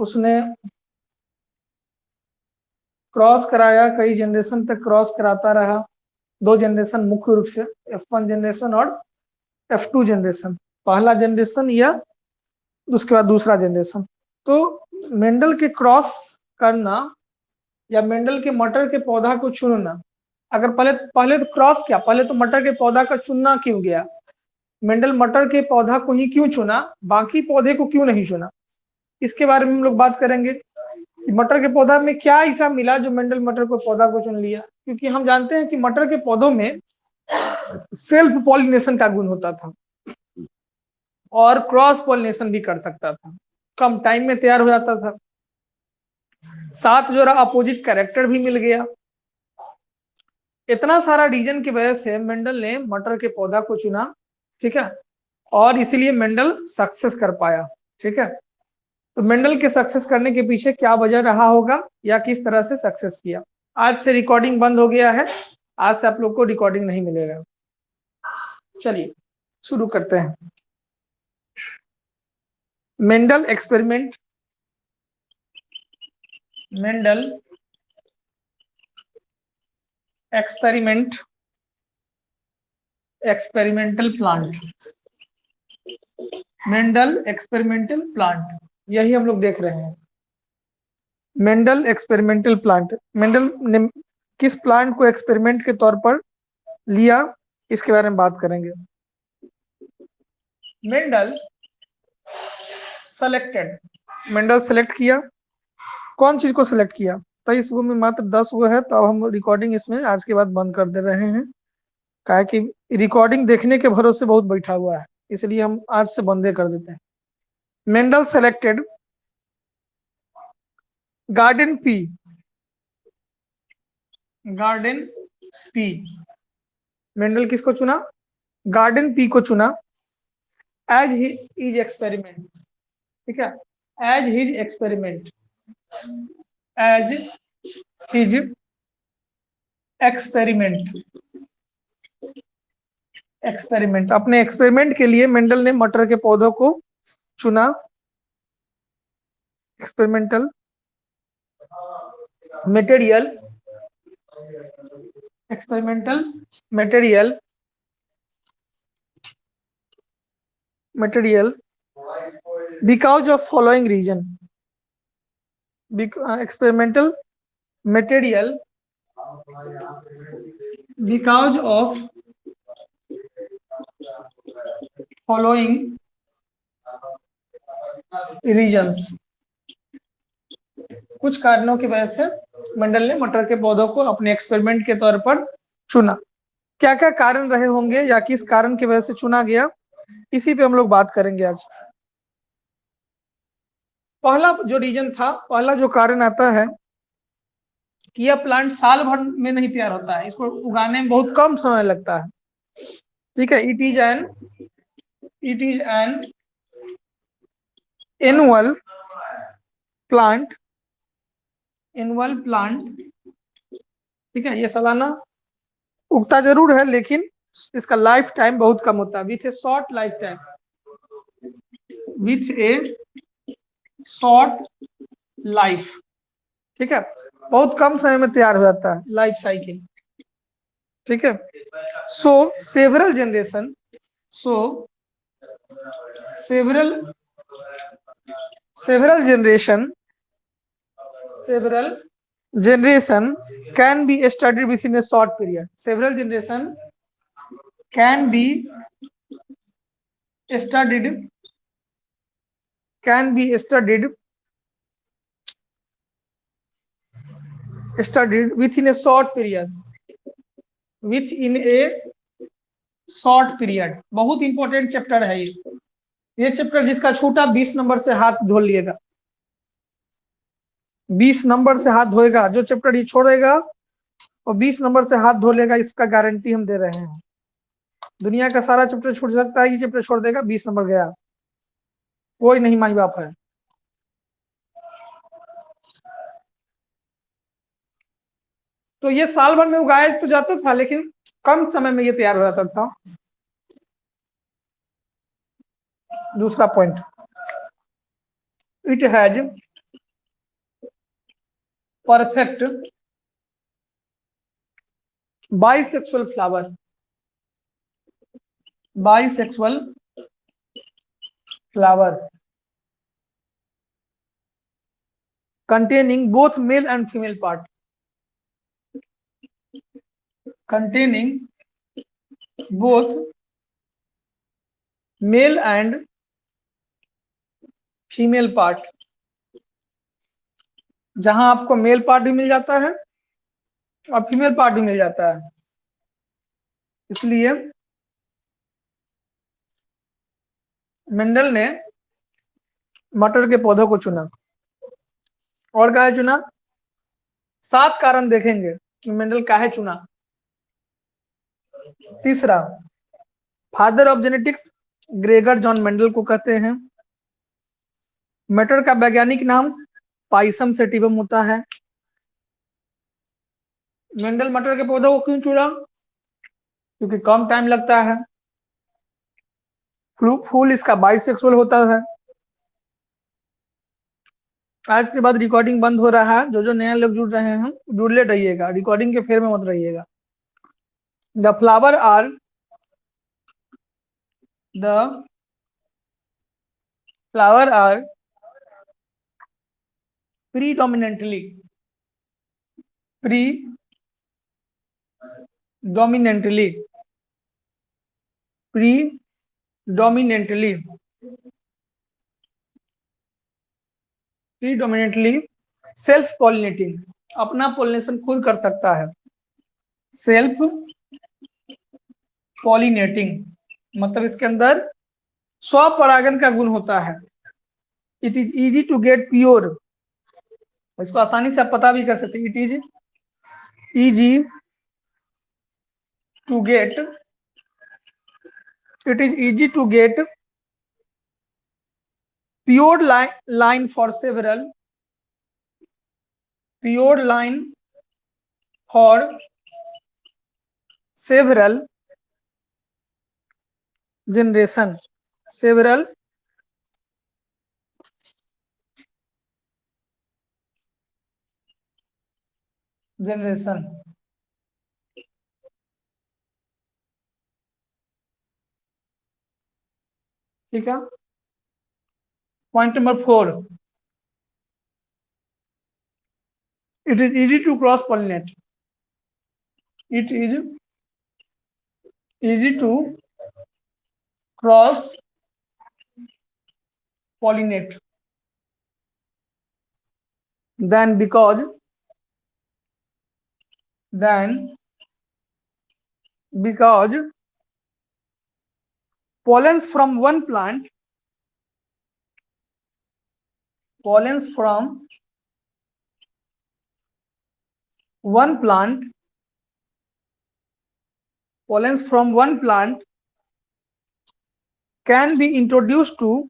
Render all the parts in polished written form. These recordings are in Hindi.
उसने क्रॉस कराया, कई जनरेशन तक क्रॉस कराता रहा। 2 जनरेशन मुख्य रूप से, F1 जनरेशन और F2 जनरेशन, पहला जनरेशन या उसके बाद दूसरा जनरेशन। तो मेंडल के क्रॉस करना या मेंडल के मटर के पौधा को चुनना, अगर पहले तो क्रॉस क्या, पहले तो मटर के पौधा का चुनना क्यों गया, मेंडल मटर के पौधा को ही क्यों चुना, बाकी पौधे को क्यों नहीं चुना, इसके बारे में हम लोग बात करेंगे। मटर के पौधा में क्या ऐसा मिला जो मेंडल मटर को पौधा को चुन लिया। क्योंकि हम जानते हैं कि मटर के पौधों में सेल्फ पॉलिनेशन का गुण होता था और क्रॉस पॉलिनेशन भी कर सकता था, कम टाइम में तैयार हो जाता था, साथ जो रहा अपोजिट कैरेक्टर भी मिल गया। इतना सारा रीजन की वजह से मेंडल ने मटर के पौधा को चुना, ठीक है, और इसीलिए मेंडल सक्सेस कर पाया। ठीक है, तो मेंडल के सक्सेस करने के पीछे क्या वजह रहा होगा या किस तरह से सक्सेस किया। आज से रिकॉर्डिंग बंद हो गया है, आज से आप लोग को रिकॉर्डिंग नहीं मिलेगा। चलिए शुरू करते हैं। Mendel experiment, Mendel experiment, experimental plant, Mendel experimental plant, यही हम लोग देख रहे हैं। मेंडल एक्सपेरिमेंटल प्लांट, मेंडल ने किस प्लांट को एक्सपेरिमेंट के तौर पर लिया, इसके बारे में बात करेंगे। मेंडल सेलेक्टेड, मेंडल सेलेक्ट किया, कौन चीज को सिलेक्ट किया, 23 गो में मात्र 10 गो है, तो अब हम रिकॉर्डिंग इसमें आज के बाद बंद कर दे रहे हैं, कहा कि रिकॉर्डिंग देखने के भरोसे बहुत बैठा हुआ है, इसलिए हम आज से बंदे कर देते हैं। Mendel selected garden pea, garden pea, Mendel किसको चुना, गार्डन पी को चुना एज हिज एक्सपेरिमेंट। ठीक है, as his experiment, as his experiment, experiment, अपने एक्सपेरिमेंट के लिए मेंडल ने मटर के पौधों को चुना। Experimental material, experimental material, material because of following reason, experimental material because of following reasons, कुछ कारणों की वजह से मेंडल ने मटर के पौधों को अपने एक्सपेरिमेंट के तौर पर चुना। क्या क्या कारण रहे होंगे या किस कारण की वजह से चुना गया, इसी पे हम लोग बात करेंगे आज। पहला जो रीजन था, पहला जो कारण आता है कि यह प्लांट साल भर में नहीं तैयार होता है, इसको उगाने में बहुत कम समय लगता है। ठीक है, it is an annual plant, annual plant. ठीक है, ये सालाना उगता जरूर है, लेकिन इसका लाइफ टाइम बहुत कम होता है, with A short life time, with A short life. ठीक है, बहुत कम समय में तैयार हो जाता है, लाइफ साइकिल। ठीक है, so several generation, several generation can be studied within a short period, several generation can be studied within a short period, within a short period. बहुत इंपॉर्टेंट चैप्टर है ये चैप्टर जिसका छूटा 20 नंबर से हाथ धो लिएगा, 20 नंबर से हाथ धोएगा, जो चैप्टर ये छोड़ेगा वो 20 नंबर से हाथ धो लेगा, इसका गारंटी हम दे रहे हैं। दुनिया का सारा चैप्टर छूट सकता है, ये चैप्टर छोड़ देगा, 20 नंबर गया, कोई नहीं माई बाप है। तो ये साल भर में उगाया तो जाता था, लेकिन कम समय में ये तैयार हो जाता था। दूसरा point, it has perfect bisexual flower, bisexual flower containing both male and female part, containing both male and female part, जहां आपको मेल पार्ट भी मिल जाता है और फीमेल पार्ट भी मिल जाता है। इसलिए मेंडल ने मटर के पौधों को चुना। और काहे चुना? 7 कारण देखेंगे कि मेंडल काहे चुना। तीसरा, father of genetics Gregor John Mendel को कहते हैं। मटर का वैज्ञानिक नाम पाइसम सेटिवम होता है। मेंडल मटर के पौधों को क्यों चुना? क्योंकि कम टाइम लगता है, फूल इसका बाइसेक्सुअल होता है। आज के बाद रिकॉर्डिंग बंद हो रहा है, जो नए लोग जुड़ रहे हैं जुड़ ले रहिएगा, रिकॉर्डिंग के फेर में मत रहिएगा। The flower are predominantly self pollinating, अपना पॉलिनेशन खुद कर सकता है। सेल्फ पॉलिनेटिंग मतलब इसके अंदर स्वपरागन का गुण होता है। It is easy to get pure, इसको आसानी से आप पता भी कर सकते हैं। It is easy to get pure line for several generation, ठीक है। Point number 4, it is easy to cross pollinate. It is easy to cross pollinate then because pollens from one plant can be introduced to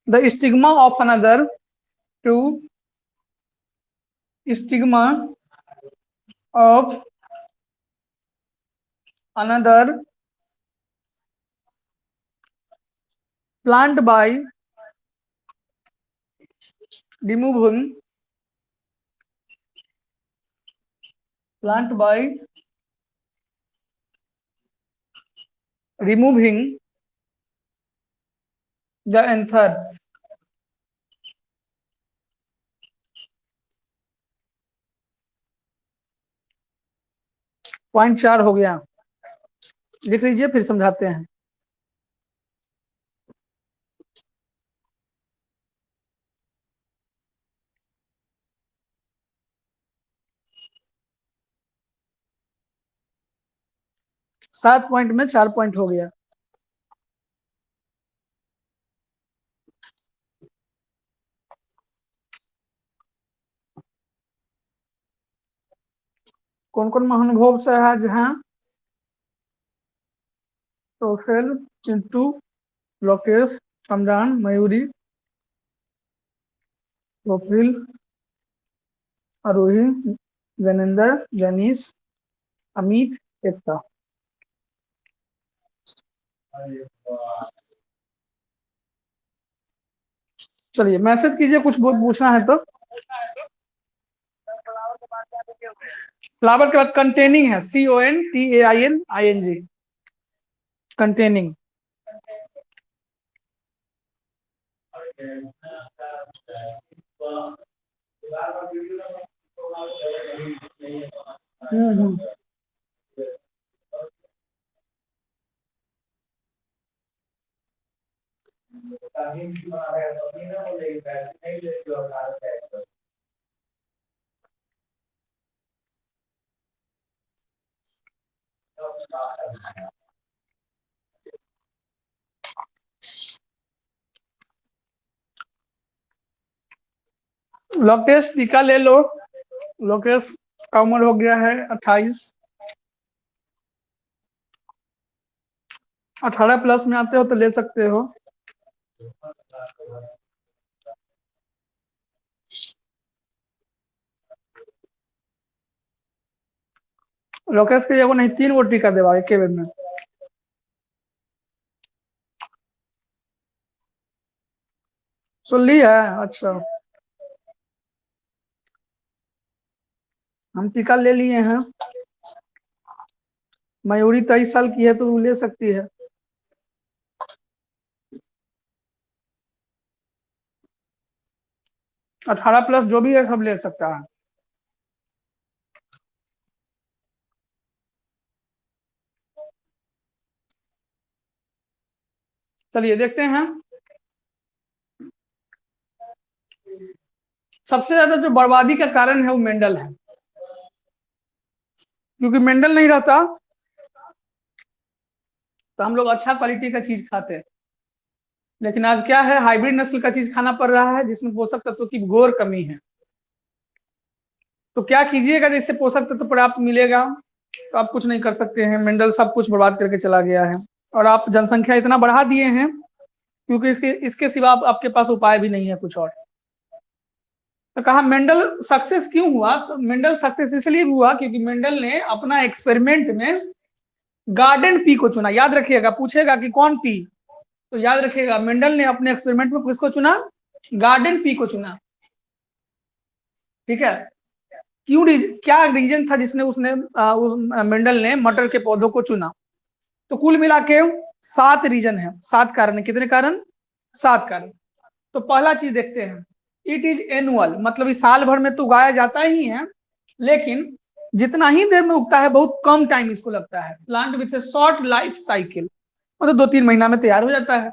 the stigma of another plant by removing the anther। Point 4 हो गया, लिख लीजिए फिर समझाते हैं। सात पॉइंट में 4 पॉइंट हो गया। कौन कौन महानुभव से है जहां? टोफेल, चिंटू, लोकेश, समदान, मयूरी, प्रोफिल, आरोही, जैनेंद्र, जनीश, अमित एकता। चलिए मैसेज कीजिए, कुछ पूछना है तो। फ्लावर के बाद कंटेनिंग है, CONTAINING, कंटेनिंग। हम्म। लोकेश टीका ले लो। लोकेश का उम्र हो गया है 28। 18 प्लस में आते हो तो ले सकते हो। लोकेश के एगो नहीं 3 गो टीका देवा एक बेर में। सुन ली है? अच्छा, हम टीका ले लिए हैं। मयूरी 23 साल की है तो वो ले सकती है। अठारह प्लस जो भी है सब ले सकता है। चलिए देखते हैं। सबसे ज्यादा जो बर्बादी का कारण है वो मेंडल है, क्योंकि मेंडल नहीं रहता तो हम लोग अच्छा क्वालिटी का चीज खाते हैं। लेकिन आज क्या है, हाइब्रिड नस्ल का चीज खाना पड़ रहा है जिसमें पोषक तत्वों की घोर कमी है। तो क्या कीजिएगा, जिससे पोषक तत्व पर्याप्त मिलेगा तो आप कुछ नहीं कर सकते हैं। मेंडल सब कुछ बर्बाद करके चला गया है और आप जनसंख्या इतना बढ़ा दिए हैं क्योंकि इसके इसके सिवा आपके पास उपाय भी नहीं है कुछ और। तो कहा मेंडल सक्सेस क्यों हुआ? तो मेंडल सक्सेस इसलिए हुआ क्योंकि मेंडल ने अपना एक्सपेरिमेंट में गार्डन पी को चुना। याद रखिएगा, पूछेगा कि कौन पी, तो याद रखिएगा मेंडल ने अपने एक्सपेरिमेंट में किसको चुना? गार्डन पी को चुना। ठीक है। क्यों क्या रीजन था जिसने उसने उस मेंडल ने मटर के पौधों को चुना? तो कुल मिला के 7 रीजन है, 7 कारण है। कितने कारण? 7 कारण। तो पहला चीज देखते हैं, इट इज एनुअल, मतलब इस साल भर में तो उगाया जाता ही है, लेकिन जितना ही देर में उगता है बहुत कम टाइम इसको लगता है। Plant with A short life cycle, मतलब 2-3 महीना में तैयार हो जाता है।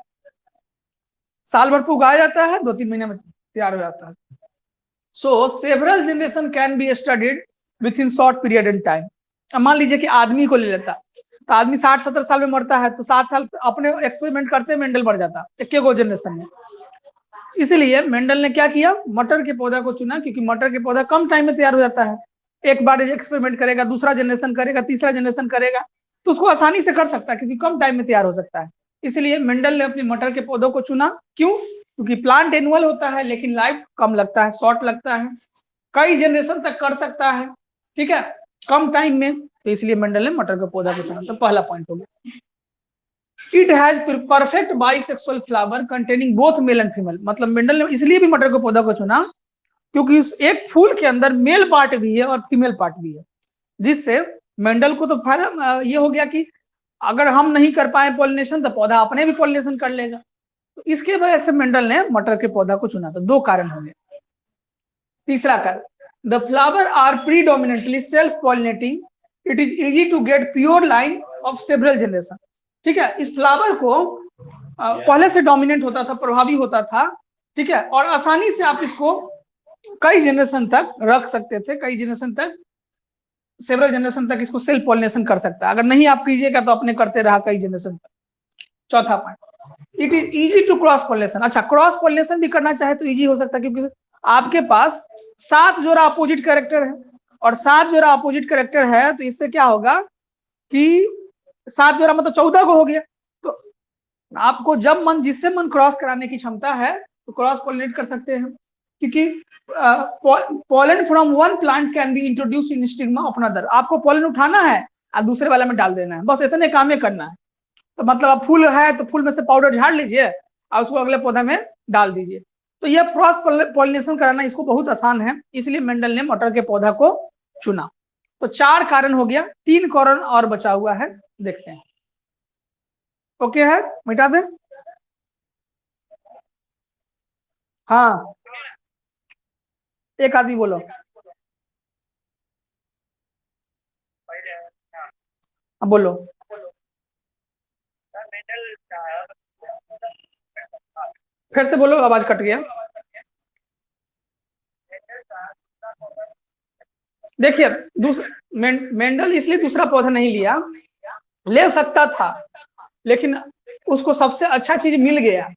साल भर पर उगाया जाता है, 2-3 महीने में तैयार हो जाता है। So several generation can be studied within short period in time. अब मान लीजिए कि आदमी को ले लेता, तो आदमी 60-70 साल में मरता है, तो 7 साल अपने एक्सपेरिमेंट करते मेंडल मर जाता एक गो जनरेशन में। इसीलिए मेंडल ने क्या किया, मटर के पौधा को चुना, क्योंकि मटर के पौधा कम टाइम में तैयार हो जाता है। एक बार एक्सपेरिमेंट करेगा, दूसरा जनरेशन करेगा, तीसरा जनरेशन करेगा, तो उसको आसानी से कर सकता है क्योंकि कम टाइम में तैयार हो सकता है। इसलिए मेंडल ने अपने मटर के पौधों को चुना। क्यों? क्योंकि प्लांट एनुअल होता है लेकिन लाइफ कम लगता है, शॉर्ट लगता है, कई जनरेशन तक कर सकता है, ठीक है, कम टाइम में। तो इसलिए मेंडल ने मटर के पौधा को चुना। तो पहला पॉइंट हो गया। It has perfect bisexual flower containing both male and female, मतलब मेंडल ने इसलिए भी मटर के पौधा को चुना क्योंकि उस एक फूल के अंदर मेल पार्ट भी है और फीमेल पार्ट भी है, जिससे मेंडल को तो फायदा ये हो गया कि अगर हम नहीं कर पाए पॉलिनेशन तो पौधा अपने भी पॉलिनेशन कर लेगा। तो इसके वजह से मेंडल ने मटर के पौधा को चुना। तो 2 कारण होंगे। तीसरा कारण, the flower are predominantly self pollinating, it is easy to get pure line of several generation. ठीक है, इस फ्लावर को पहले से डोमिनेंट होता था, प्रभावी होता था, ठीक है, और आसानी से आप इसको कई जनरेशन तक रख सकते थे, कई जनरेशन तक, सेवरल जनरेशन तक इसको सेल्फ पॉलिनेशन कर सकता है। अगर नहीं आप कीजिएगा तो अपने करते रहा कई जनरेशन तक। चौथा point, it is easy to cross pollination. अच्छा, क्रॉस पॉलिनेशन भी करना चाहे तो इजी हो सकता है क्योंकि आपके पास 7 जोड़ा अपोजिट कैरेक्टर है, और 7 जोड़ा अपोजिट कैरेक्टर है तो इससे क्या होगा कि 7 जोड़ा मतलब 14 को हो गया। तो आपको जब मन, जिससे मन क्रॉस कराने की क्षमता है तो क्रॉस पॉलिनेट कर सकते हैं। क्योंकि pollen from one plant can be introduce in stigma of another. आपको पॉलन उठाना है और दूसरे वाले में डाल देना है, बस इतने काम ही करना है। तो मतलब अब फूल है तो फूल में से पाउडर झाड़ लीजिए और उसको अगले पौधे में डाल दीजिए। तो यह क्रॉस पॉलिनेशन कराना इसको बहुत आसान है, इसलिए मेंडल ने मटर के पौधा को चुना। तो 4 कारण हो गया, 3 कारण और बचा हुआ है, देखते हैं। ओके है, मिटा दे। हाँ, एक आदमी बोलो। हाँ, बोलो। फिर से बोलो, आवाज कट गया। देखिए, मेंडल इसलिए दूसरा पौधा नहीं लिया, ले सकता था लेकिन उसको सबसे अच्छा चीज मिल गया,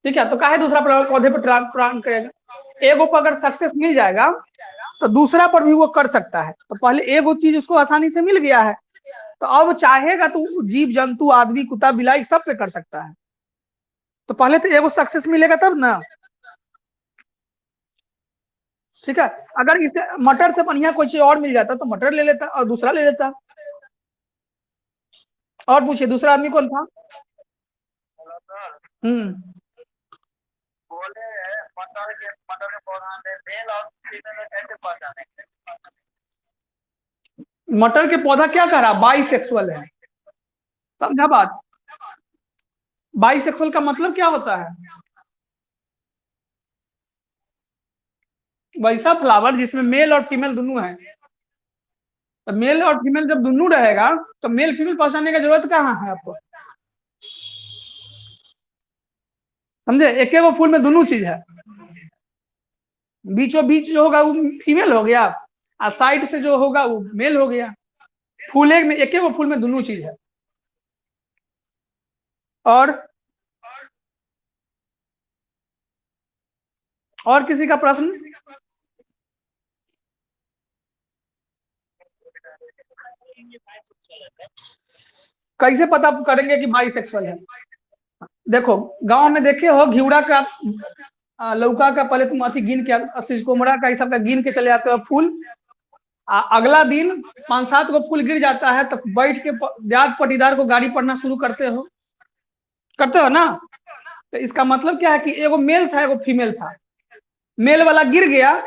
ठीक है, तो काहे दूसरा पौधे पर प्लांट करेगा। एगो पर अगर सक्सेस मिल जाएगा तो दूसरा पर भी वो कर सकता है। तो पहले एगो चीज उसको आसानी से मिल गया है, तो अब चाहेगा तो जीव जंतु आदमी कुत्ता बिलाई सब पे कर सकता है। तो पहले तो एगो सक्सेस मिलेगा तब ना, ठीक है। अगर इसे मटर से बढ़िया कोई चीज और मिल जाता तो मटर ले लेता और दूसरा ले लेता। और पूछिए, दूसरा आदमी कौन था? हम्म मटर के पौधा क्या कह रहा, बाइसेक्सुअल है, समझा बात। बाइसेक्सुअल का मतलब क्या होता है? वैसा फ्लावर जिसमें मेल और फीमेल दोनों है। तो मेल और फीमेल जब दोनों रहेगा तो मेल फीमेल पहचानने की जरूरत कहाँ है आपको, समझे। एक वो फूल में दोनों चीज है, बीचों बीच जो होगा वो फीमेल हो गया और साइड से जो होगा वो मेल हो गया। फूल एक में, एक वो फूल में दोनों चीज है। और किसी का प्रश्न? कैसे पता करेंगे कि बाइसेक्सुअल है? देखो, गांव में देखे हो घिउड़ा का, लौका का, पहले तुम अति गिन के, सिसकोमरा का, ये सब का गिन के चले जाते हो फूल। अगला दिन 5-7 को फूल गिर जाता है तो बैठ के जात पटीदार को गाड़ी पढ़ना शुरू करते हो ना। तो इसका मतलब क्या है कि एगो मेल था एगो फीमेल था, मेल वाला गिर गया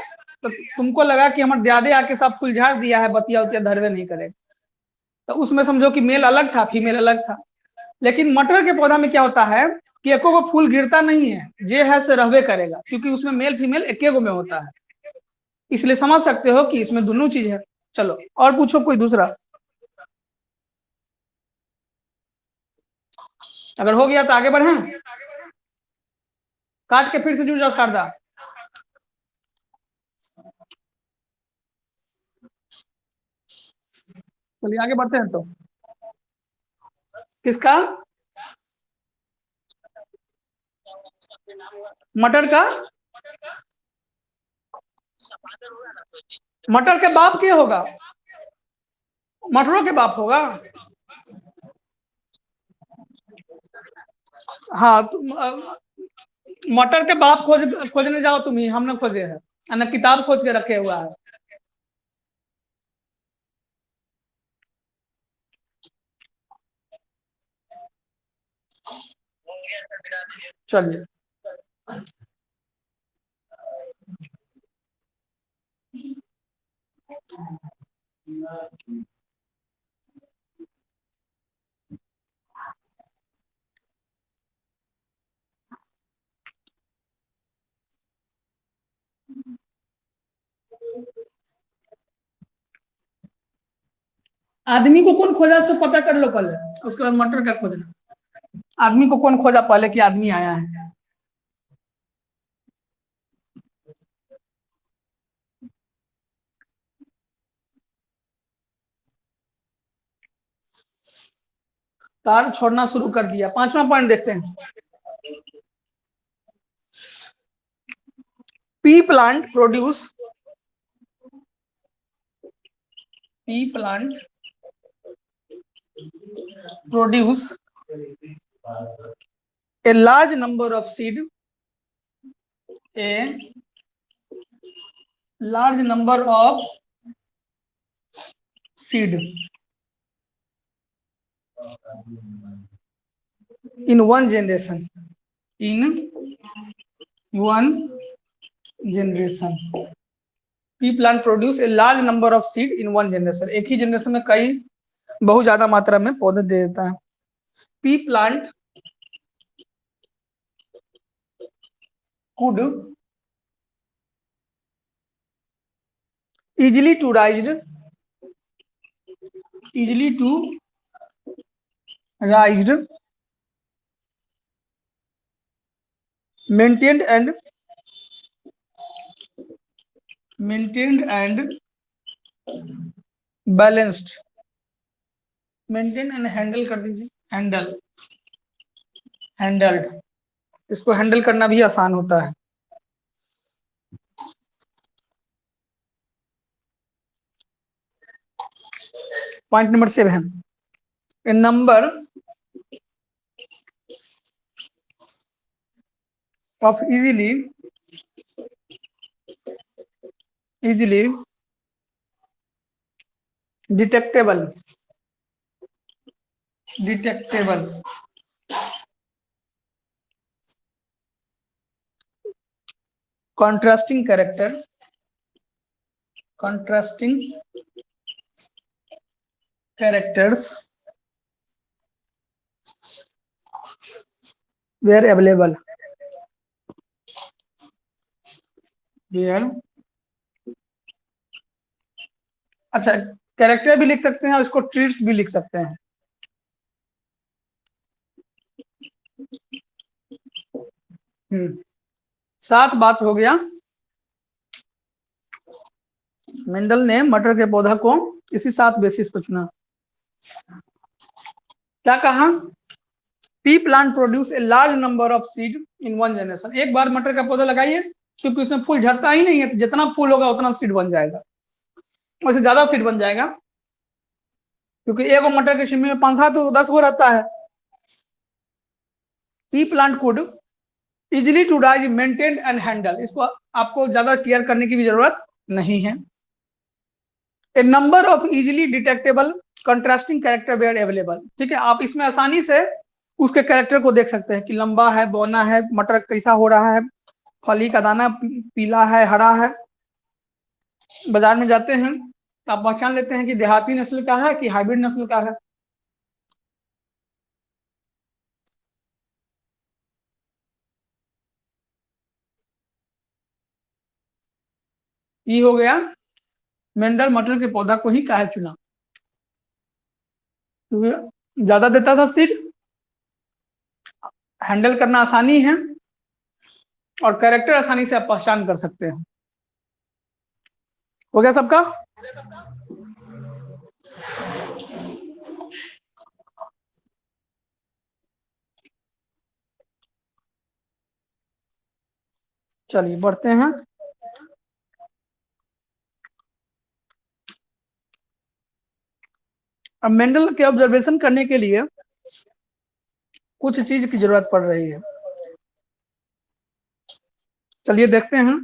तो तुमको लगा कि हमारे दादे आके सब फूल झाड़ दिया है, बतिया उतिया धरवे नहीं करेगा, तो उसमें समझो कि मेल अलग था फीमेल अलग था। लेकिन मटर के पौधा में क्या होता है कि एको को फूल गिरता नहीं है, जे है से रहवे करेगा, क्योंकि उसमें मेल फीमेल एके गो में होता है। इसलिए समझ सकते हो कि इसमें दोनों चीज है। चलो और पूछो कोई दूसरा, अगर हो गया तो आगे बढ़े। काट के फिर से जुड़ जाओ शारदा। चलिए आगे बढ़ते हैं। तो किसका? मटर का? मटर के बाप क्या होगा? मटरों के बाप होगा। हाँ, मटर के बाप खोजने जाओ तुम ही, हमने खोजे है ना, किताब खोज के रखे हुआ है। चलिए, आदमी को कौन खोजा सो पता कर लो पहले, उसके बाद मटर का खोजना। आदमी को कौन खोजा पहले कि आदमी आया है? तार छोड़ना शुरू कर दिया। 5वां पॉइंट देखते हैं। P plant produce a large number of seed, a large number of seed in one generation. In one generation, pea plant produce a large number of seed in one generation. एक ही जनरेशन में कई बहुत ज्यादा मात्रा में पौधे दे देता है. Pea plant could easily to raised maintained and balanced. Maintain and handle कर दीजिए. हैंडल्ड. इसको हैंडल करना भी आसान होता है. Point number 7, a number of easily detectable contrasting characters were available. अच्छा, कैरेक्टर भी लिख सकते हैं और इसको ट्रीट्स भी लिख सकते हैं. सात बात हो गया. मेंडल ने मटर के पौधा को इसी 7 बेसिस पर चुना. क्या कहा? P plant produce a large number of seed in one generation. एक बार मटर का पौधा लगाइए, क्योंकि उसमें फूल झड़ता ही नहीं है, तो जितना फूल होगा उतना सीड बन जाएगा, उससे ज्यादा सीड बन जाएगा, क्योंकि एक मटर के छिमी में 5-7 तो 10 गो रहता है. Pea plant could easily to raise maintain and handle. इसको आपको ज्यादा केयर करने की भी जरूरत नहीं है. A number of easily detectable contrasting character were available. ठीक है, आप इसमें आसानी से उसके कैरेक्टर को देख सकते हैं कि लंबा है, बौना है, मटर कैसा हो रहा है, फली का दाना पीला है, हरा है. बाजार में जाते हैं तो आप पहचान लेते हैं कि देहाती नस्ल का है कि हाइब्रिड नस्ल का है. ये हो गया मेंडल मटर के पौधा को ही काहे चुना, क्योंकि ज्यादा देता था सीड, हैंडल करना आसानी है, और कैरेक्टर आसानी से आप पहचान कर सकते हैं. हो गया सबका? चलिए बढ़ते हैं. अब मेंडल के ऑब्जर्वेशन करने के लिए कुछ चीज की जरूरत पड़ रही है. चलिए देखते हैं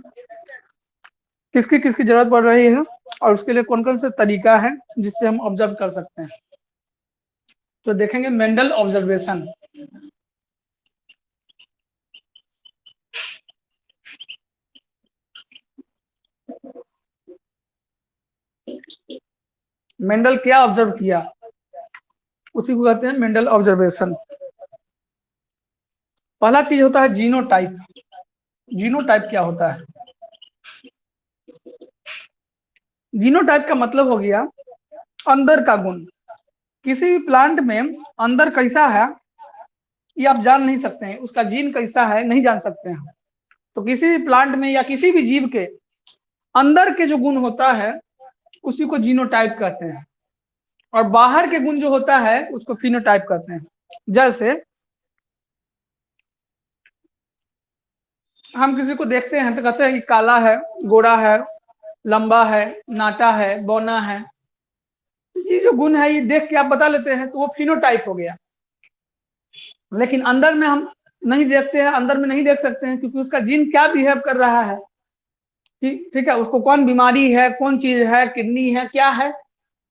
किसकी जरूरत पड़ रही है और उसके लिए कौन कौन से तरीका है जिससे हम ऑब्जर्व कर सकते हैं. तो देखेंगे मेंडल ऑब्जर्वेशन. मेंडल क्या ऑब्जर्व किया, उसी को कहते हैं मेंडल ऑब्जर्वेशन. पहला चीज होता है जीनोटाइप. जीनोटाइप क्या होता है? जीनोटाइप का मतलब हो गया अंदर का गुण. किसी भी प्लांट में अंदर कैसा है ये आप जान नहीं सकते हैं, उसका जीन कैसा है नहीं जान सकते हैं. तो किसी भी प्लांट में या किसी भी जीव के अंदर के जो गुण होता है उसी को जीनोटाइप कहते हैं, और बाहर के गुण जो होता है उसको फिनोटाइप कहते हैं. जैसे हम किसी को देखते हैं तो कहते हैं कि काला है, गोरा है, लंबा है, नाटा है, बौना है. ये जो गुण है ये देख के आप बता लेते हैं, तो वो फिनोटाइप हो गया. लेकिन अंदर में हम नहीं देखते हैं, अंदर में नहीं देख सकते हैं, क्योंकि उसका जीन क्या बिहेव कर रहा है ठीक है, उसको कौन बीमारी है, कौन चीज है, किडनी है, क्या है,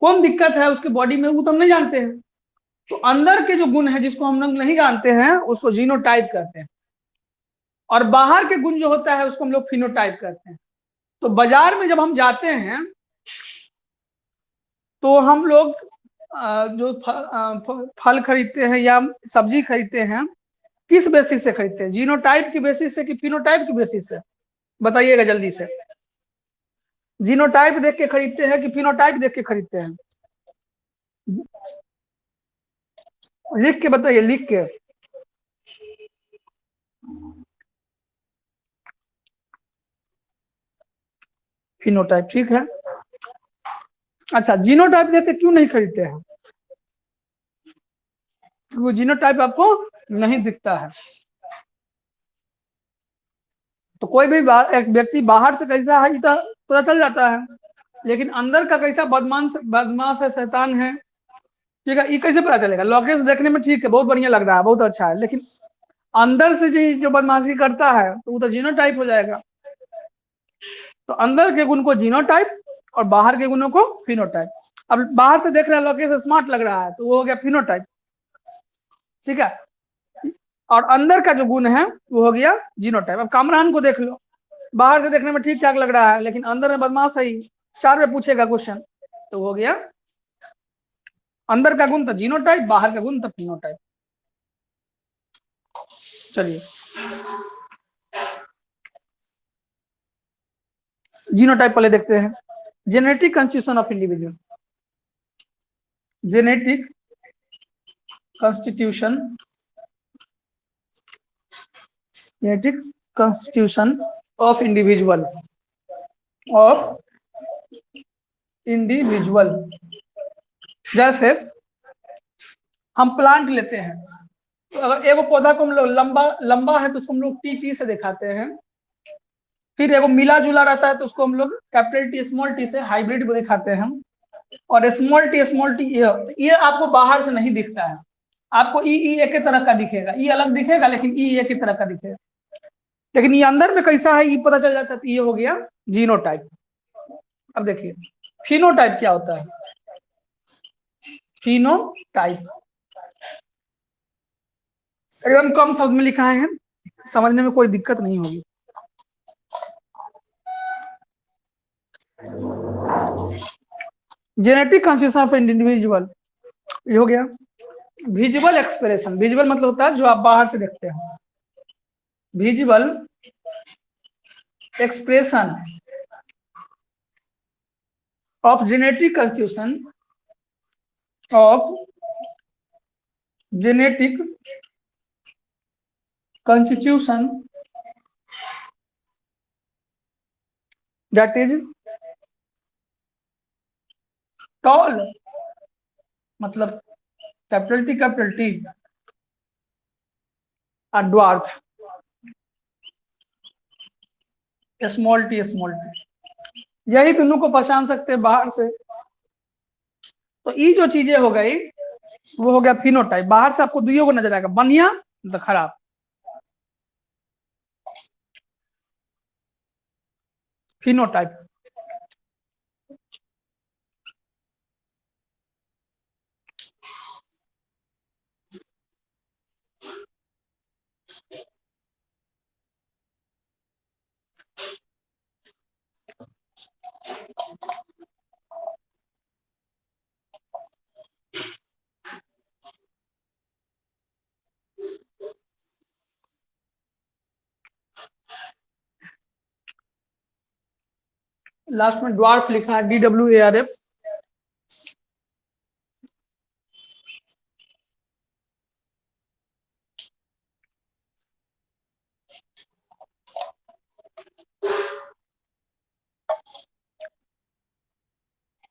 कौन दिक्कत है उसके बॉडी में, वो तो हम नहीं जानते हैं। तो अंदर के जो गुण है जिसको हम लोग नहीं जानते हैं उसको जीनोटाइप कहते हैं, और बाहर के गुण जो होता है उसको हम लोग फिनोटाइप कहते हैं। तो बाजार में जब हम जाते हैं तो हम लोग जो फल खरीदते हैं या सब्जी खरीदते हैं, किस बेसिस से खरीदते हैं, जीनोटाइप की बेसिस से कि फिनोटाइप की बेसिस से? बताइएगा जल्दी से। जीनोटाइप देख के खरीदते हैं कि फिनोटाइप देख के खरीदते हैं? लिख के बताइए, लिख के। फिनोटाइप, ठीक है। अच्छा, जीनोटाइप देख के क्यों नहीं खरीदते हैं? क्योंकि जीनोटाइप आपको नहीं दिखता है। तो कोई भी एक व्यक्ति बाहर से कैसा है तो पता चल जाता है, लेकिन अंदर का कैसा बदमाश है, शैतान है, ठीक है, ये कैसे पता चलेगा? लॉकेश देखने में ठीक है, बहुत बढ़िया लग रहा है, बहुत अच्छा है, लेकिन अंदर से जो बदमाशी करता है तो वो तो जीनोटाइप हो जाएगा। तो अंदर के गुण को जीनोटाइप और बाहर के गुणों को फिनोटाइप। अब बाहर से देख रहे हैं लॉकेश स्मार्ट लग रहा है तो वो हो गया फिनोटाइप, ठीक है, और अंदर का जो गुण है वो हो गया जीनोटाइप। अब कामरान को देख लो, बाहर से देखने में ठीक ठाक लग रहा है लेकिन अंदर में बदमाश है ही, 4 में पूछेगा क्वेश्चन, तो हो गया अंदर का गुण तो जीनोटाइप, बाहर का गुण तो फिनोटाइप। चलिए, जीनोटाइप पहले देखते हैं। Genetic constitution of individual, genetic constitution, genetic constitution of individual, of individual. जैसे हम प्लांट लेते हैं, तो अगर एगो पौधा को हम लोग लंबा लंबा है तो उसको हम लोग टी से दिखाते हैं, फिर एगो मिला जुला रहता है तो उसको हम लोग कैपिटल टी स्मॉल टी से हाइब्रिड को दिखाते हैं, और स्मॉल टी ये आपको बाहर से नहीं दिखता है, आपको ई ई एक तरह का दिखेगा, ई अलग दिखेगा लेकिन ई एक ही तरह का दिखेगा, लेकिन ये अंदर में कैसा है ये पता चल जाता है, तो ये हो गया जीनोटाइप। अब देखिए फिनोटाइप क्या होता है। फिनोटाइप एकदम कम शब्द में लिखा है, समझने में कोई दिक्कत नहीं होगी। जेनेटिक कंस्टिट्यूशन ऑफ इंडिविजुअल, ये हो गया विजुअल एक्सप्रेशन। विजुअल मतलब होता है जो आप बाहर से देखते हैं, visual expression of genetic constitution of genetic constitution that is tall, मतलब कैपिटल टी और ड्वार्फ स्मॉल टी, यही दोनों को पहचान सकते हैं बाहर से। तो ये जो चीजें हो गई वो हो गया फिनोटाइप। बाहर से आपको दुइयों को नजर आएगा, बढ़िया तो खराब। फिनोटाइप लास्ट में ड्वार्फ लिखा है, DWARF।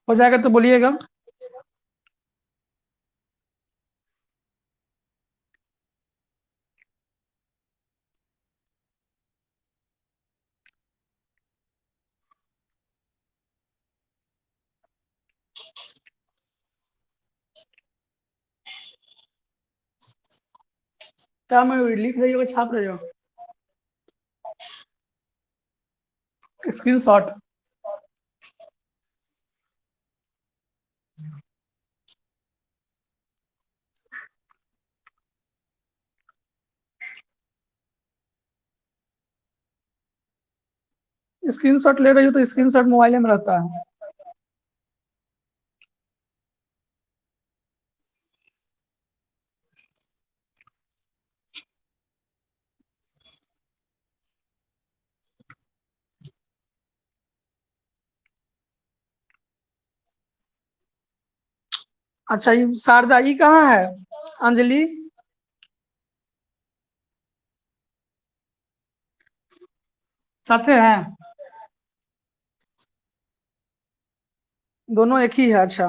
हो जाएगा तो बोलिएगा। क्या मैं लिख रही हो छाप रही हो? स्क्रीनशॉट। स्क्रीनशॉट ले रही हो तो स्क्रीनशॉट मोबाइल में रहता है। अच्छा, ये शारदा ये कहाँ है? अंजलि साथे हैं? दोनों एक ही है? अच्छा,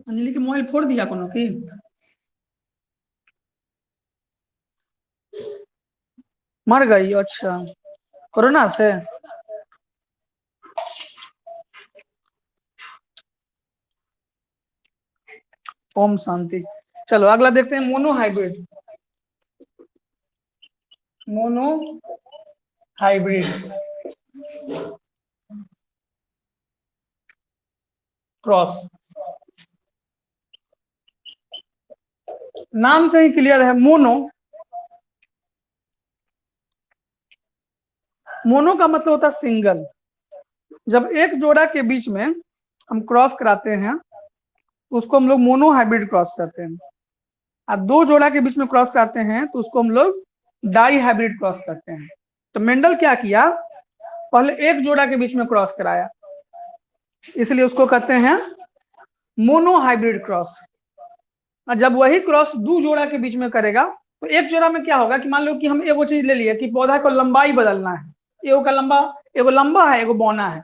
अंजलि के मोबाइल फोड़ दिया कोनो की? मर गई? अच्छा, कोरोना से? ओम शांति। चलो अगला देखते हैं, mono hybrid. Mono hybrid cross. नाम से ही क्लियर है, मोनो। मोनो का मतलब होता है सिंगल। जब एक जोड़ा के बीच में हम क्रॉस कराते हैं तो उसको हम लोग मोनो हाइब्रिड क्रॉस करते हैं। और दो जोड़ा के बीच में क्रॉस कराते हैं तो उसको हम लोग डाई हाइब्रिड क्रॉस करते हैं। तो मेंडल क्या किया, पहले एक जोड़ा के बीच में क्रॉस कराया, इसलिए उसको कहते हैं मोनो हाइब्रिड क्रॉस। और जब वही क्रॉस दो जोड़ा के बीच में करेगा तो एक जोड़ा में क्या होगा कि मान लो कि हम एगो चीज ले लिए कि पौधा को लंबाई बदलना है, एगो का लंबा, एगो लंबा है एगो बौना है,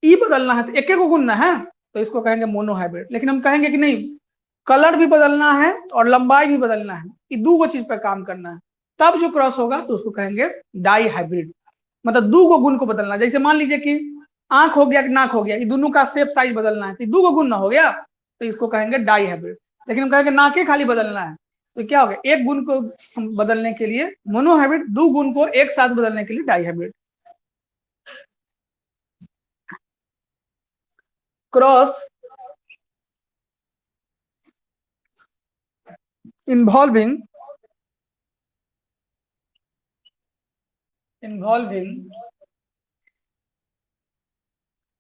ई बदलना है तो एक एक को गुनना है, तो इसको कहेंगे मोनो हाइब्रिड। लेकिन हम कहेंगे कि नहीं, कलर भी बदलना है और लंबाई भी बदलना है, ये दो चीज पर काम करना है, तब जो क्रॉस होगा तो उसको कहेंगे डाई हाइब्रिड। मतलब दो गो गुण को बदलना। जैसे मान लीजिए कि आंख हो गया कि नाक हो गया, ये दोनों का शेप साइज बदलना है, तो दो गो गुण ना हो गया, तो इसको कहेंगे डाई हाइब्रिड। लेकिन हम कहेंगे नाके खाली बदलना है, तो क्या हो गया, एक गुण को बदलने के लिए मोनो हाइब्रिड, दो गुण को एक साथ बदलने के लिए dihybrid. Cross involving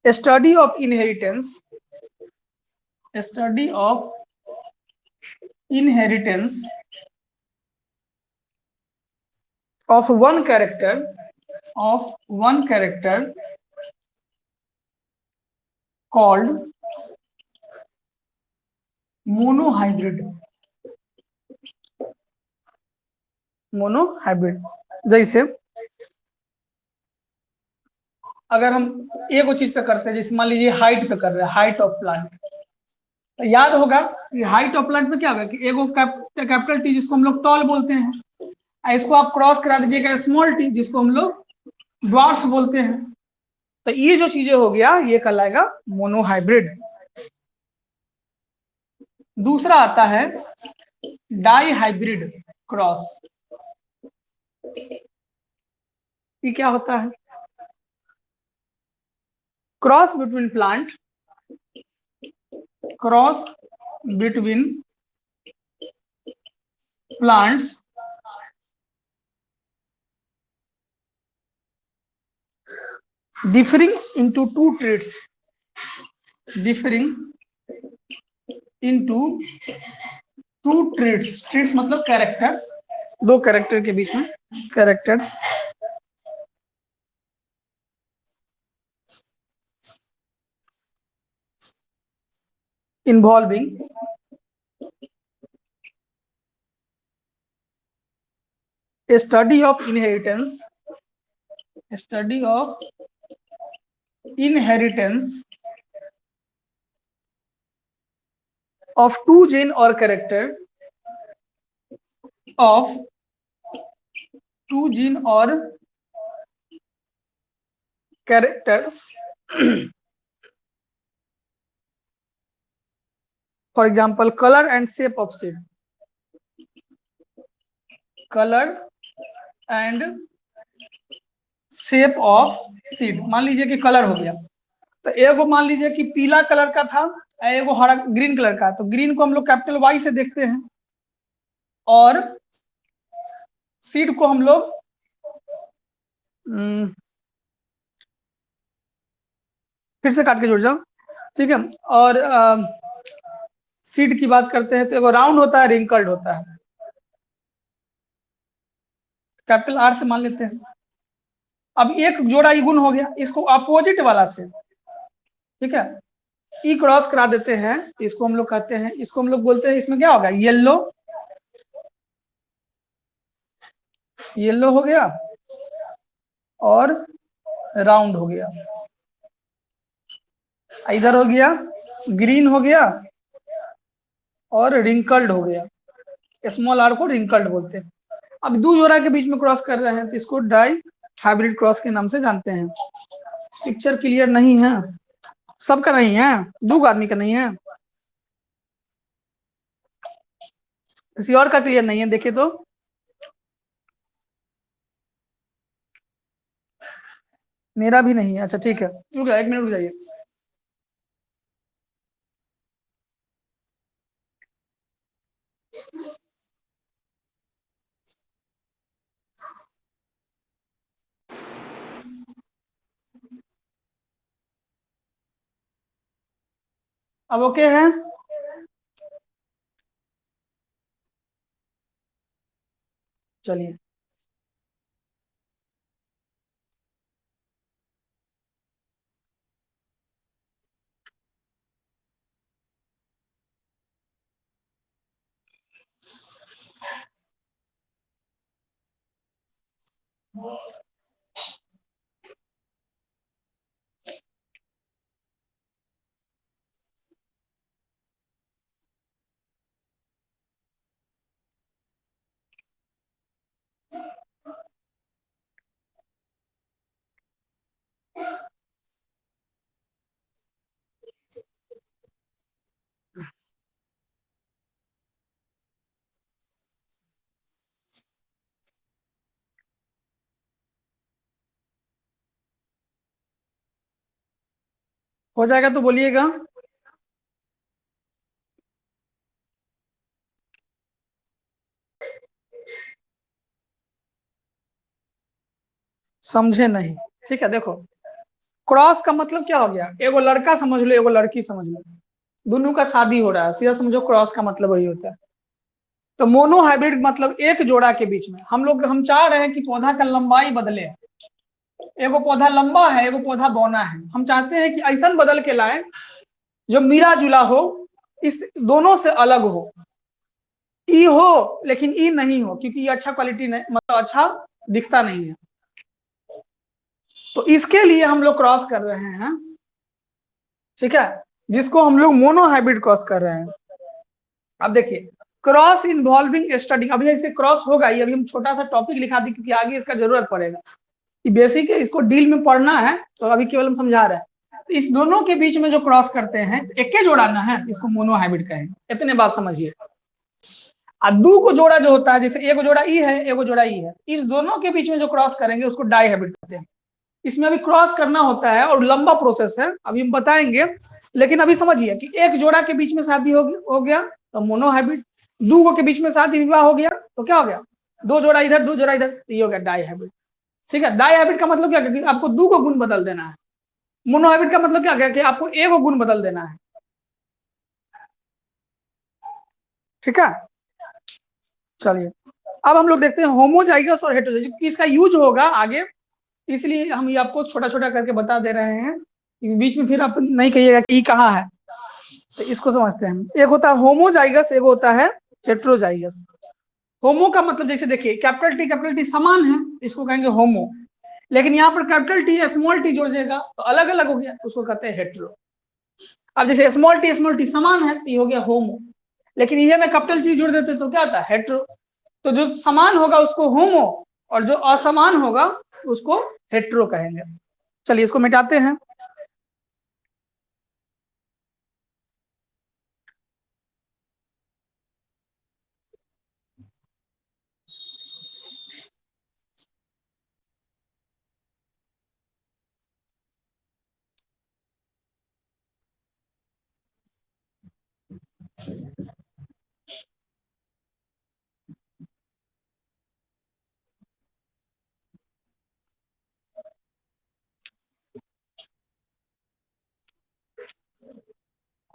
study of inheritance, study of inheritance of one character, of one character called monohybrid, monohybrid। जैसे अगर हम एक चीज पे करते हैं, जैसे मान लीजिए हाइट पे कर रहे हैं, हाइट ऑफ प्लांट, तो याद होगा कि हाइट ऑफ प्लांट में क्या होगा कि एगो कैपिटल टी जिसको हम लोग टॉल बोलते हैं, इसको आप क्रॉस करा दीजिएगा स्मॉल टी जिसको हम लोग ड्वार्फ बोलते हैं, तो ये जो चीजें हो गया ये कहलाएगा मोनोहाइब्रिड। दूसरा आता है डाई हाइब्रिड क्रॉस। ये क्या होता है, cross between plant, cross between plants differing into two traits, differing into two traits, traits मतलब कैरेक्टर्स, दो कैरेक्टर के बीच में characters, involving a study of inheritance, a study of inheritance of two gene or character, of two gene or characters for example colour and shape of seed, colour and shape of seed. मान लीजिए कि कलर हो गया, तो एगो मान लीजिए कि पीला कलर का था, एगो हरा ग्रीन कलर का, तो ग्रीन को हम लोग कैपिटल वाई से देखते हैं, और सीड को हम लोग फिर से काट के जोड़ जाओ, ठीक है। और सीड की बात करते हैं तो एगो राउंड होता है, रिंकल्ड होता है, कैपिटल आर से मान लेते हैं। अब एक जोड़ा ई गुण हो गया, इसको अपोजिट वाला से, ठीक है, ई क्रॉस करा देते हैं, इसको हम लोग कहते हैं, इसको हम लोग बोलते हैं, इसमें क्या होगा, येलो, येलो हो गया और राउंड हो गया, इधर हो गया ग्रीन हो गया और रिंकल्ड हो गया, स्मॉल आर को रिंकल्ड बोलते हैं। अब दो जोड़ा के बीच में क्रॉस कर रहे हैं तो इसको डाई हाइब्रिड क्रॉस के नाम से जानते हैं। पिक्चर क्लियर नहीं है, सबका नहीं है, दो आदमी का नहीं है, किसी और का क्लियर नहीं है, देखिए तो। मेरा भी नहीं है, अच्छा ठीक है, रुक जाइए, 1 मिनट रुक जाइए। अब ओके है, चलिए। हो जाएगा तो बोलिएगा। समझे नहीं, ठीक है, देखो क्रॉस का मतलब क्या हो गया, एगो लड़का समझ लो, एगो लड़की समझ लो, दोनों का शादी हो रहा है, सीधा समझो क्रॉस का मतलब वही होता है। तो मोनो हाइब्रिड मतलब एक जोड़ा के बीच में हम चाह रहे हैं कि पौधा का लंबाई बदले, एगो पौधा लंबा है, एगो पौधा बौना है, हम चाहते हैं कि ऐसा बदल के लाए जो मिला जुला हो, इस दोनों से अलग हो, ई हो लेकिन ई नहीं हो, क्योंकि ये अच्छा क्वालिटी नहीं, मतलब अच्छा दिखता नहीं है। तो इसके लिए हम लोग क्रॉस कर रहे हैं, ठीक है, जिसको हम लोग मोनो हाइब्रिड क्रॉस कर रहे हैं। अब देखिए, क्रॉस इन्वॉल्विंग स्टडी, अभी ऐसे क्रॉस होगा ही, अभी हम छोटा सा टॉपिक लिखा दी क्योंकि आगे इसका जरूरत पड़ेगा, कि बेसिक है, इसको डील में पढ़ना है, तो अभी केवल हम समझा रहे हैं। तो इस दोनों के बीच में जो क्रॉस करते हैं, एक के जोड़ाना है, इसको मोनो हाइब्रिड कहेंगे, इतने बात समझिए। दो को जोड़ा जो होता है, जैसे एगो जोड़ा ई है, एगो जोड़ा ई है, इस दोनों के बीच में जो क्रॉस करेंगे उसको डाई हाइब्रिड कहते हैं। इसमें अभी क्रॉस करना होता है और लंबा प्रोसेस है, अभी हम बताएंगे, लेकिन अभी समझिए कि एक जोड़ा के बीच में शादी हो गया तो मोनो हाइब्रिड, दो के बीच में शादी विवाह हो गया तो क्या हो गया, दो जोड़ा इधर दो जोड़ा इधर, तो ये हो गया डाई हाइब्रिड, ठीक है। डाई हाइब्रिड का मतलब क्या है कि आपको दो को गुण बदल देना है, मोनो हाइब्रिड का मतलब क्या है कि आपको एक को गुण बदल देना है, ठीक है। चलिए, अब हम लोग देखते हैं होमोजाइगस और हेटेरोजाइगस, इसका यूज होगा आगे, इसलिए हम ये आपको छोटा छोटा करके बता दे रहे हैं, बीच में फिर आप नहीं कहिएगा कि कहाँ है। तो इसको समझते हैं, एक होता है होमोजाइगस, एक होता है हेटेरोजाइगस। होमो का मतलब जैसे देखिए कैपिटल टी समान है, इसको कहेंगे होमो, लेकिन यहाँ पर कैपिटल टी स्मॉल टी जोड़ देगा तो अलग अलग हो गया, उसको कहते हैं हेटेरो। अब जैसे स्मॉल टी समान है तो ये हो गया होमो, लेकिन ये में कैपिटल टी जोड़ देते तो क्या होता है, हेटेरो। तो जो समान होगा उसको होमो और जो असमान होगा उसको हेटेरो कहेंगे। चलिए इसको मिटाते हैं।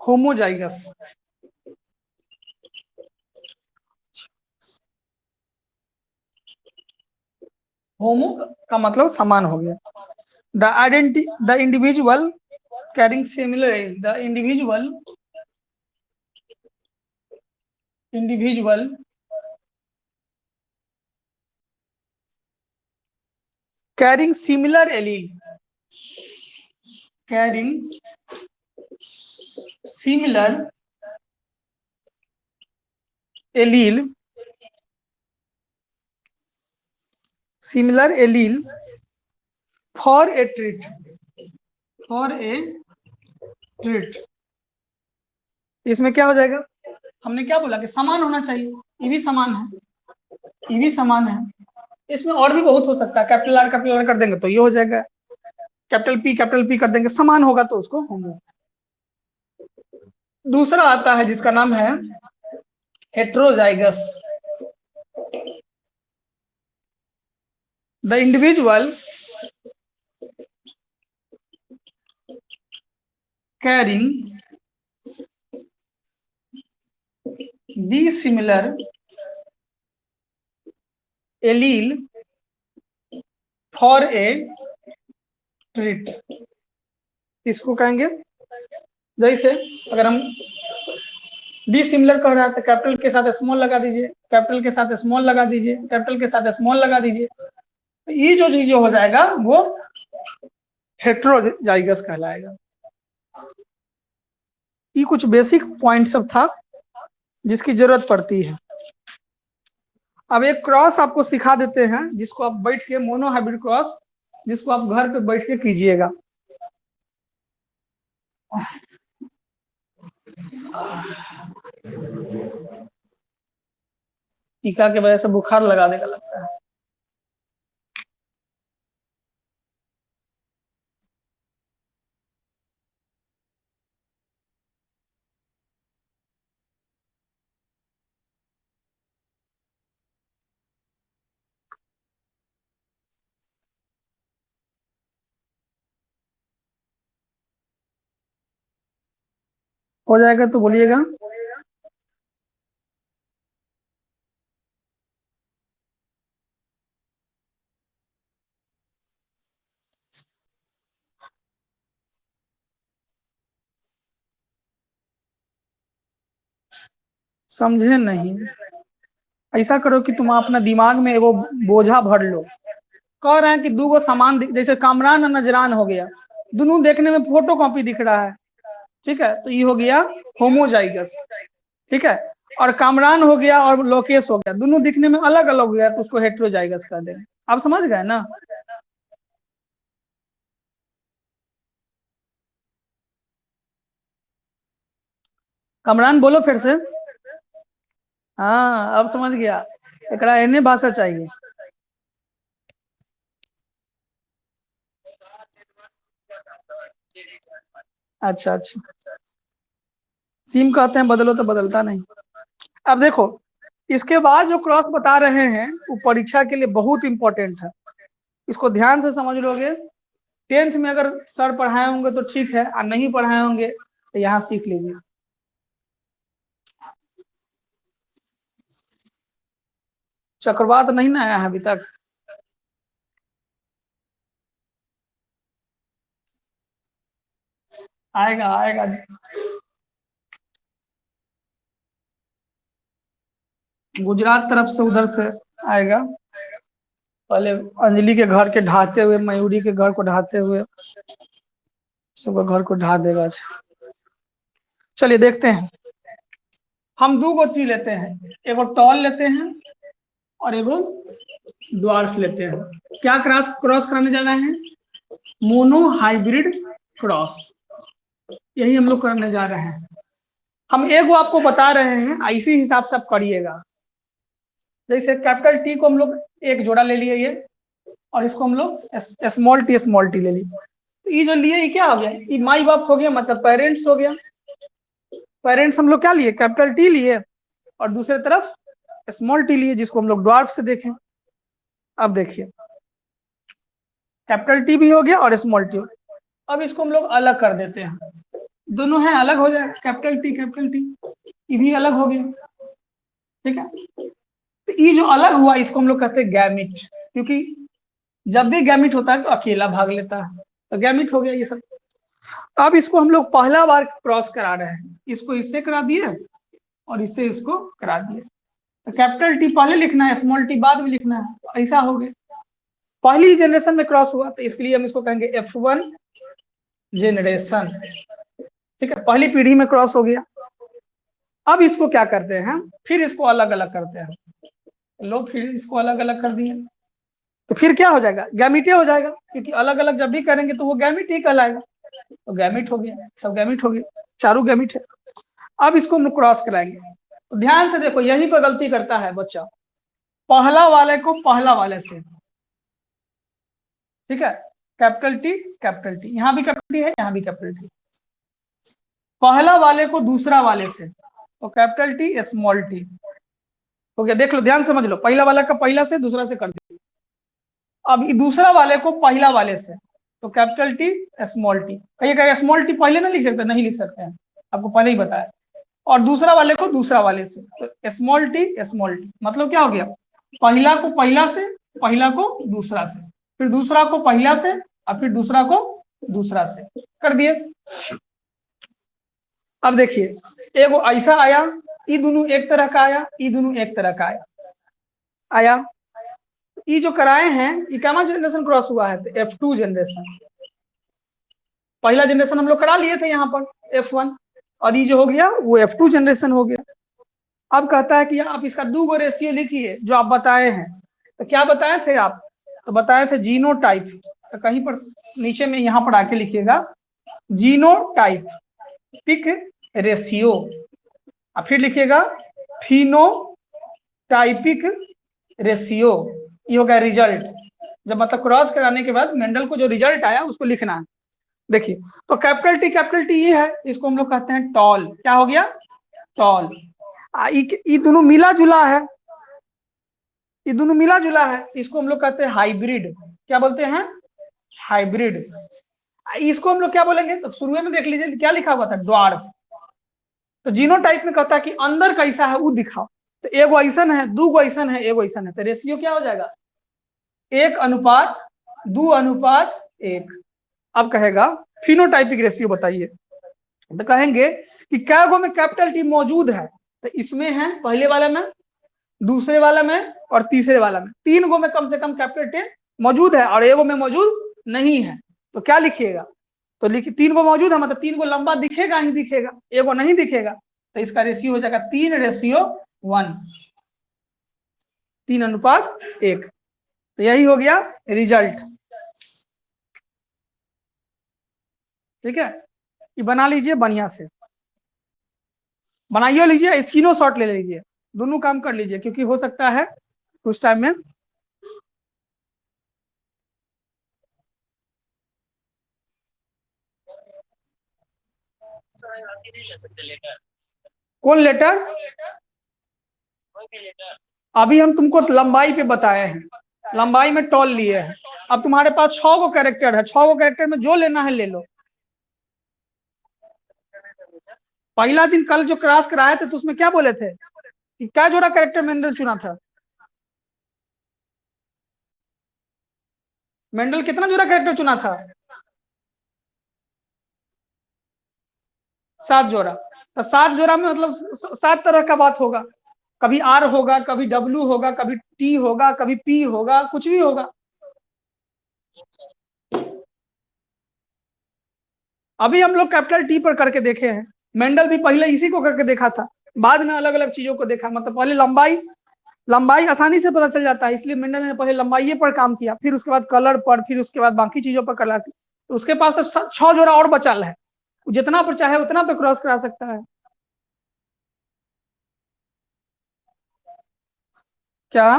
होमोजाइगस। होमो का मतलब समान हो गया। The individual carrying similar, the individual carrying similar allele, carrying similar allele, similar allele for a treat, for a treat. इसमें क्या हो जाएगा, हमने क्या बोला कि समान होना चाहिए, ये भी समान है, ये भी समान है। इसमें और भी बहुत हो सकता है, कैपिटल आर कर देंगे तो ये हो जाएगा, कैपिटल पी कर देंगे, समान होगा तो उसको होंगे। दूसरा आता है जिसका नाम है heterozygous. The individual carrying dissimilar allele for a trait। इसको कहेंगे, जैसे अगर हम डिसिमिलर कह रहा है तो कैपिटल के साथ स्मॉल लगा दीजिए, कैपिटल के साथ स्मॉल लगा दीजिए, कैपिटल के साथ स्मॉल लगा दीजिए, तो ये जो चीज हो जाएगा वो हेट्रोजाइगस कहलाएगा। ये कुछ बेसिक पॉइंट सब था जिसकी जरूरत पड़ती है। अब एक क्रॉस आपको सिखा देते हैं जिसको आप बैठ के, मोनोहाइब्रिड क्रॉस, जिसको आप घर पे बैठ के कीजिएगा। टीका की वजह से बुखार लगा देगा लगता है। हो जाएगा तो बोलिएगा। समझे नहीं, ऐसा करो कि तुम अपना दिमाग में एगो बोझा भर लो। कह रहे हैं कि दो गो समान, जैसे कामरान और नजरान हो गया, दोनों देखने में फोटो कॉपी दिख रहा है, ठीक है, तो ये हो गया होमोजाइगस, ठीक है। और कामरान हो गया और लोकेश हो गया, दोनों दिखने में अलग अलग हो गया, तो उसको हेट्रोजाइगस कर देंगे। आप समझ गए ना। कामरान बोलो फिर से। हाँ अब समझ गया, एकरा एने भाषा चाहिए। अच्छा अच्छा, सिम कहते हैं, बदलो तो बदलता नहीं। अब देखो, इसके बाद जो क्रॉस बता रहे हैं वो परीक्षा के लिए बहुत इंपॉर्टेंट है, इसको ध्यान से समझ लोगे। 10th में अगर सर पढ़ाए होंगे तो ठीक है, और नहीं पढ़ाए होंगे तो यहाँ सीख लीजिए। चक्रवात नहीं ना आया है अभी तक। आएगा आएगा, गुजरात तरफ से उधर से आएगा। पहले अंजलि के घर के ढहाते हुए, मयूरी के घर को ढहाते हुए, सबका घर को ढहा देगा। चलिए देखते हैं, हम दो गो चीज लेते हैं, एगो टॉल लेते हैं और एगो ड्वार्फ लेते हैं। क्या क्रॉस क्रॉस कराने जा रहे हैं, मोनो हाइब्रिड क्रॉस, यही हम लोग करने जा रहे हैं। हम एगो आपको बता रहे हैं, इसी हिसाब से आप करिएगा। जैसे कैपिटल टी को हम लोग एक जोड़ा ले लिए ये, और इसको हम लोग स्मॉल टी ले लिए। तो ये जो लिए ये क्या हो गया, ये माई बाप हो गया, मतलब पेरेंट्स हो गया। पेरेंट्स हम लोग क्या लिए, कैपिटल टी लिए, और दूसरे तरफ स्मॉल टी लिए, जिसको हम लोग ड्वार्फ से देखें। अब देखिए कैपिटल टी भी हो गया और स्मॉल टी। अब इसको हम लोग अलग कर देते हैं, दोनों है अलग हो जाए, कैपिटल टी ये भी अलग हो गया। ठीक है, तो ये जो अलग हुआ इसको हम लोग कहते हैं गैमिट, क्योंकि जब भी गैमिट होता है तो अकेला भाग लेता है, तो गैमिट हो गया ये सब। अब इसको हम लोग पहला बार क्रॉस करा रहे हैं, इसको इससे करा दिए और इससे इसको करा दिए। तो कैपिटल टी पहले लिखना है, स्मॉल टी बाद में लिखना है, तो ऐसा हो गया। पहली जनरेशन में क्रॉस हुआ तो इसके लिए हम इसको कहेंगे F1 जनरेशन। ठीक है, पहली पीढ़ी में क्रॉस हो गया। अब इसको क्या करते हैं, फिर इसको अलग अलग करते हैं, लो फिर इसको अलग अलग कर दिए, तो फिर क्या हो जाएगा, गैमिटे हो जाएगा, क्योंकि अलग अलग जब भी करेंगे तो वो गैमिट ही कहलाएगा। तो गैमिट हो गया, सब गैमिट हो गया, चारों गैमिट है। अब इसको हम क्रॉस कराएंगे, तो ध्यान से देखो यही पर गलती करता है बच्चा, पहला वाले को पहला वाले से। ठीक है, कैपिटल टी, यहाँ भी कैपिटल टी है, यहाँ भी कैपिटल टी। पहला वाले को दूसरा वाले से, तो कैपिटल टी स्मॉल टी हो गया। देख लो, ध्यान समझ लो, पहला वाला का पहला से दूसरा से कर दिया। अब दूसरा वाले को पहला वाले से, तो कैपिटल टी स्मॉल टी। कहिए स्मॉल टी पहले ना लिख सकते, नहीं लिख सकते हैं, आपको पहले ही बताया। और दूसरा वाले को दूसरा वाले से, तो स्मॉल टी, मतलब क्या हो गया, पहला को पहला से, पहला को दूसरा से, फिर दूसरा को पहला से, और फिर दूसरा को दूसरा से कर दिए। अब देखिए एगो ऐसा आया, ये दोनों एक तरह का आया, ये दोनों एक तरह का आया। ये जो कराए हैं ये क्या जनरेशन क्रॉस हुआ है, तो F2 जनरेशन। पहला जनरेशन हम लोग करा लिए थे यहाँ पर F1, और ये जो हो गया वो F2 जनरेशन हो गया। अब कहता है कि आप इसका 2 रेशियो लिखिए जो आप बताए हैं। तो क्या बताए थे आप, तो बताए थे जीनोटाइप, तो कहीं पर नीचे में यहाँ पर आके लिखिएगा जीनोटाइप पिक रेशियो, और फिर लिखिएगा फिनोटाइपिक रेशियो। ये हो गया रिजल्ट, जब मतलब क्रॉस कराने के बाद मेंडल को जो रिजल्ट आया उसको लिखना है। देखिए तो कैपिटल टी ये है, इसको हम लोग कहते हैं टॉल। क्या हो गया, टॉल। ये दोनों मिला जुला है, ये दोनों मिला जुला है, इसको हम लोग कहते हैं हाइब्रिड। क्या बोलते हैं, हाइब्रिड। इसको हम लोग क्या बोलेंगे, तो शुरू में देख लीजिए क्या लिखा हुआ था, ड्वार्फ। तो जीनोटाइप में कहता है कि अंदर कैसा है वो दिखाओ, तो एगो ऐसन है, दो ऐसन है, एगो ऐसन है, तो रेशियो क्या हो जाएगा, 1:2:1। अब कहेगा फिनोटाइपिक रेशियो बताइए, तो कहेंगे कि क्या गो में कैपिटल टी मौजूद है, तो इसमें है पहले वाले में, दूसरे वाला में और तीसरे वाला में, 3 गो में कम से कम कैपिटल टी मौजूद है और एगो में मौजूद नहीं है। तो क्या लिखिएगा, तो लिखिए 3 गो मौजूद है, मतलब 3 गो लंबा दिखेगा ही दिखेगा, एगो नहीं दिखेगा, तो इसका रेशियो हो जाएगा 3:1, 3:1। तो यही हो गया रिजल्ट। ठीक है, ये बना लीजिए, बढ़िया से बनाइए लीजिए, स्क्रीनो शॉट ले लीजिए, दोनों काम कर लीजिए, क्योंकि हो सकता है कुछ टाइम में कौन लेटर, अभी हम तुमको लंबाई पे बताए हैं, लंबाई में टॉल लिए हैं। अब तुम्हारे पास 6 गो कैरेक्टर है, 6 गो कैरेक्टर में जो लेना है ले लो। पहला दिन कल जो क्रॉस कराए थे तो उसमें क्या बोले थे कि क्या जोड़ा कैरेक्टर मेंडल चुना था, मेंडल कितना जोड़ा कैरेक्टर चुना था, 7 जोड़ा। तो 7 जोड़ा में मतलब 7 तरह का बात होगा, कभी आर होगा, कभी डब्ल्यू होगा, कभी टी होगा, कभी पी होगा, कुछ भी होगा। अभी हम लोग कैपिटल टी पर करके देखे हैं, मेंडल भी पहले इसी को करके देखा था, बाद में अलग अलग चीजों को देखा, मतलब पहले लंबाई, लंबाई आसानी से पता चल जाता है, इसलिए मेंडल ने पहले लंबाई पर काम किया, फिर उसके बाद कलर पर, फिर उसके बाद बाकी चीजों पर कलर। तो उसके पास तो 6 जोड़ा और बचा है, जितना पर चाहे उतना पे क्रॉस करा सकता है। क्या,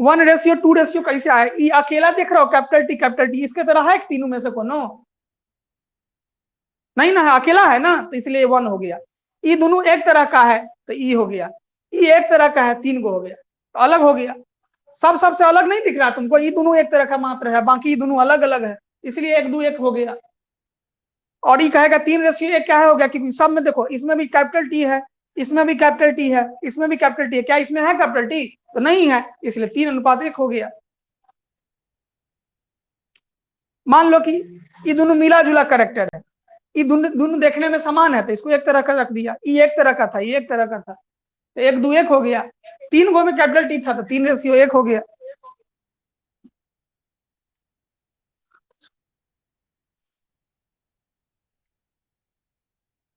1:2 कैसे आया? ई अकेला देख रहा हो, कैपिटल टी इसके तरह है कि तीनों में से कोनो? नहीं ना है, अकेला है ना, तो इसलिए 1 हो गया। ई दोनों एक तरह का है तो ई हो गया, ई एक तरह का है 3 गो हो गया, तो अलग हो गया। सब सबसे अलग नहीं दिख रहा तुमको? ये दोनों एक तरह का मात्र है, बाकी दोनों अलग अलग है, इसलिए 1:2 हो गया। और ये कहेगा 3:1 क्या है हो गया, क्योंकि सब में देखो, इसमें भी कैपिटल टी है, इसमें भी कैपिटल टी है, इसमें भी कैपिटल टी है, क्या इसमें है कैपिटल टी? तो नहीं है, इसलिए 3:1 हो गया। मान लो कि ये दोनों मिला जुला करेक्टर है, ये दोनों देखने में समान है, तो इसको एक तरह का रख दिया, ये एक तरह का था, ये एक तरह का था, तो 1:2 हो गया। 3 गो में कैपिटल टी था तो 3:1 हो गया।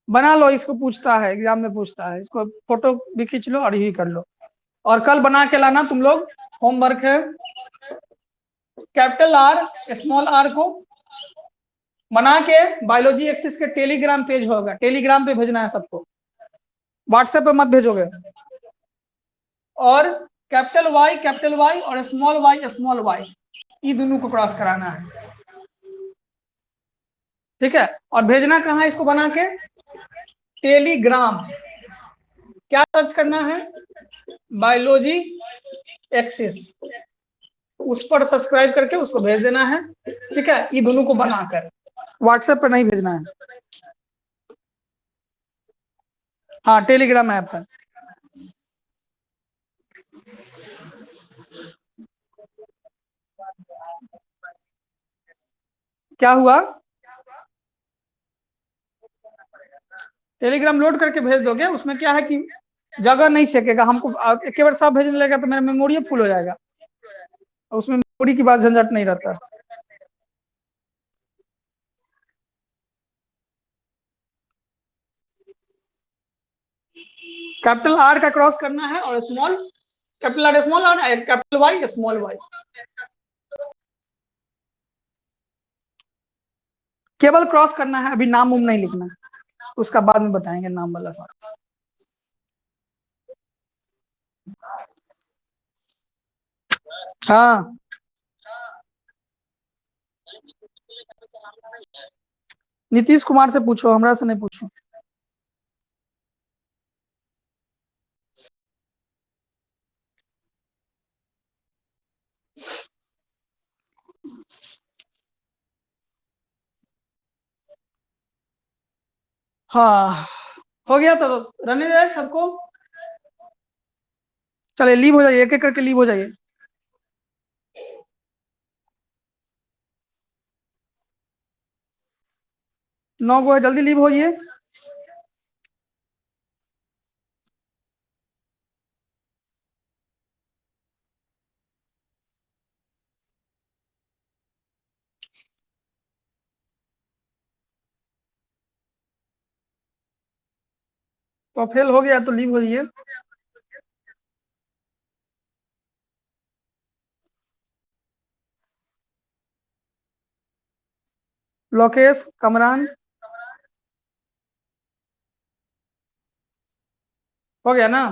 बना लो, इसको पूछता है एग्जाम में, पूछता है, इसको फोटो भी खींच लो और यही कर लो, और कल बना के लाना तुम लोग। होमवर्क है कैपिटल आर स्मॉल आर को बना के बायोलॉजी एक्सिस के टेलीग्राम पेज होगा, टेलीग्राम पे भेजना है सबको, व्हाट्सएप पे मत भेजोगे। और कैपिटल वाई और स्मॉल वाई ये दोनों को क्रॉस कराना है, ठीक है। और भेजना कहाँ है इसको बना के? टेलीग्राम। क्या सर्च करना है? बायोलॉजी एक्सिस, उस पर सब्सक्राइब करके उसको भेज देना है, ठीक है। ये दोनों को बनाकर व्हाट्सएप पर नहीं भेजना है, हाँ टेलीग्राम ऐप है। क्या हुआ? टेलीग्राम लोड करके भेज दोगे, उसमें क्या है कि जगह नहीं छेकेगा हमको, एक बार सब भेजने लगेगा तो मेरा मेमोरी फुल हो जाएगा, उसमें मेमोरी की बात झंझट नहीं रहता। कैपिटल आर का क्रॉस करना है और स्मॉल, कैपिटल आर स्मॉल और कैपिटल वाई स्मॉल वाई, केवल क्रॉस करना है, अभी नाम उम नहीं लिखना है, उसका बाद में बताएंगे नाम वाला बात। हाँ नीतीश कुमार से पूछो, हमरा से नहीं पूछो। हाँ हो गया तो रहने दे सबको, चलिए लीव हो जाइए, एक एक करके लीव हो जाइए। 9 गो है, जल्दी लीव होइए। तो फेल हो गया तो लीव होइए। लोकेश, कमरान, हो गया ना?